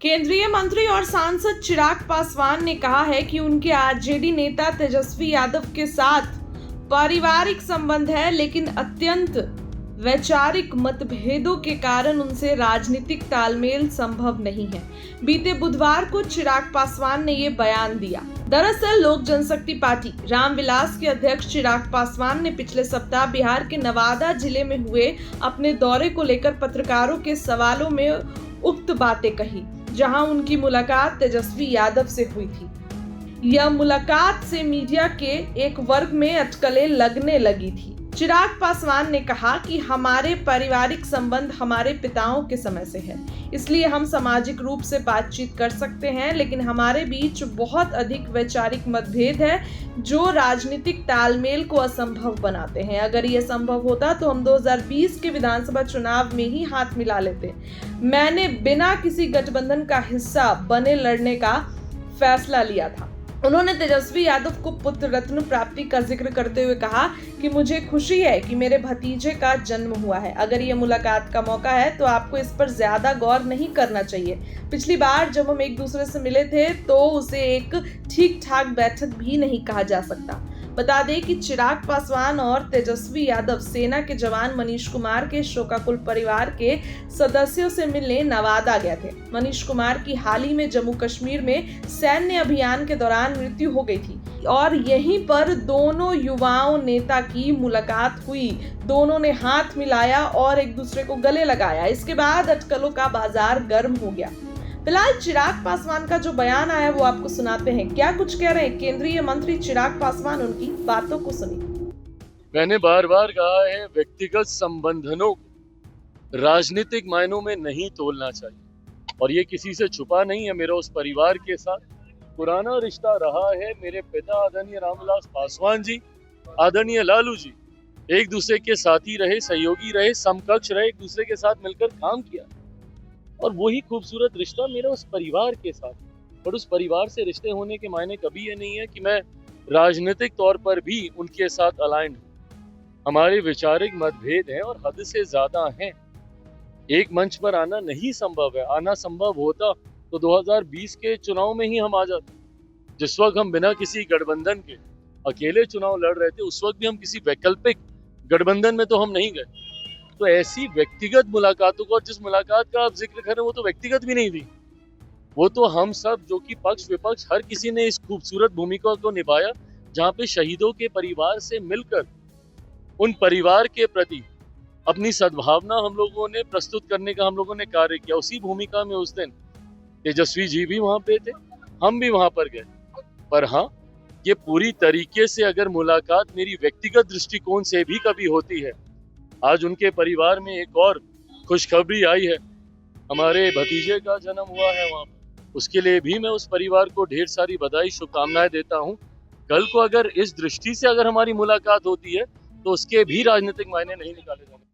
केंद्रीय मंत्री और सांसद चिराग पासवान ने कहा है कि उनके आरजेडी नेता तेजस्वी यादव के साथ पारिवारिक संबंध है, लेकिन अत्यंत वैचारिक मतभेदों के कारण उनसे राजनीतिक तालमेल संभव नहीं है। बीते बुधवार को चिराग पासवान ने ये बयान दिया। दरअसल लोक जनशक्ति पार्टी रामविलास के अध्यक्ष चिराग पासवान ने पिछले सप्ताह बिहार के नवादा जिले में हुए अपने दौरे को लेकर पत्रकारों के सवालों में उक्त बातें कही, जहां उनकी मुलाकात तेजस्वी यादव से हुई थी। यह मुलाकात से मीडिया के एक वर्ग में अटकलें लगने लगी थी। चिराग पासवान ने कहा कि हमारे पारिवारिक संबंध हमारे पिताओं के समय से है, इसलिए हम सामाजिक रूप से बातचीत कर सकते हैं, लेकिन हमारे बीच बहुत अधिक वैचारिक मतभेद है जो राजनीतिक तालमेल को असंभव बनाते हैं। अगर यह संभव होता तो हम 2020 के विधानसभा चुनाव में ही हाथ मिला लेते। मैंने बिना किसी गठबंधन का हिस्सा बने लड़ने का फैसला लिया था। उन्होंने तेजस्वी यादव को पुत्र रत्न प्राप्ति का जिक्र करते हुए कहा कि मुझे खुशी है कि मेरे भतीजे का जन्म हुआ है। अगर ये मुलाकात का मौका है तो आपको इस पर ज्यादा गौर नहीं करना चाहिए। पिछली बार जब हम एक दूसरे से मिले थे तो उसे एक ठीक ठाक बैठक भी नहीं कहा जा सकता। बता दें कि चिराग पासवान और तेजस्वी यादव सेना के जवान मनीष कुमार के शोकाकुल परिवार के सदस्यों से मिलने नवादा गए थे। मनीष कुमार की हाल ही में जम्मू कश्मीर में सैन्य अभियान के दौरान मृत्यु हो गई थी और यहीं पर दोनों युवाओं नेता की मुलाकात हुई। दोनों ने हाथ मिलाया और एक दूसरे को गले लगाया। इसके बाद अटकलों का बाजार गर्म हो गया। फिलहाल चिराग पासवान का जो बयान आया वो आपको सुनाते हैं। क्या कुछ कह रहे हैं केंद्रीय मंत्री चिराग पासवान, उनकी बातों को सुनिए। मैंने बार बार कहा है, व्यक्तिगत संबंधों को राजनीतिक मायनों में नहीं तोलना चाहिए, और ये किसी से छुपा नहीं है। मेरा उस परिवार के साथ पुराना रिश्ता रहा है। मेरे पिता आदरणीय रामविलास पासवान जी, आदरणीय लालू जी एक दूसरे के साथी रहे, सहयोगी रहे, समकक्ष रहे, एक दूसरे के साथ मिलकर काम किया, और वही खूबसूरत रिश्ता मेरा उस परिवार के साथ। और उस परिवार से रिश्ते होने के मायने कभी ये नहीं है कि मैं राजनीतिक तौर पर भी उनके साथ अलाइंड हूँ। हमारे वैचारिक मतभेद हैं और हद से ज्यादा हैं। एक मंच पर आना नहीं संभव है। आना संभव होता तो 2020 के चुनाव में ही हम आ जाते। जिस वक्त हम बिना किसी गठबंधन के अकेले चुनाव लड़ रहे थे, उस वक्त भी हम किसी वैकल्पिक गठबंधन में तो हम नहीं गए। तो ऐसी व्यक्तिगत मुलाकातों को, जिस मुलाकात का आप जिक्र कर रहे हैं वो तो व्यक्तिगत भी नहीं थी। वो तो हम सब जो कि पक्ष विपक्ष हर किसी ने इस खूबसूरत भूमिका को निभाया, जहाँ पे शहीदों के परिवार से मिलकर उन परिवार के प्रति अपनी सद्भावना हम लोगों ने प्रस्तुत करने का हम लोगों ने कार्य किया। उसी भूमिका में उस दिन तेजस्वी जी भी वहाँ पे थे, हम भी वहाँ पर गए। पर हाँ, ये पूरी तरीके से अगर मुलाकात मेरी व्यक्तिगत दृष्टिकोण से भी कभी होती है, आज उनके परिवार में एक और खुशखबरी आई है, हमारे भतीजे का जन्म हुआ है वहाँ पर। उसके लिए भी मैं उस परिवार को ढेर सारी बधाई, शुभकामनाएं देता हूँ। कल को अगर इस दृष्टि से अगर हमारी मुलाकात होती है तो उसके भी राजनीतिक मायने नहीं निकाले जाएंगे।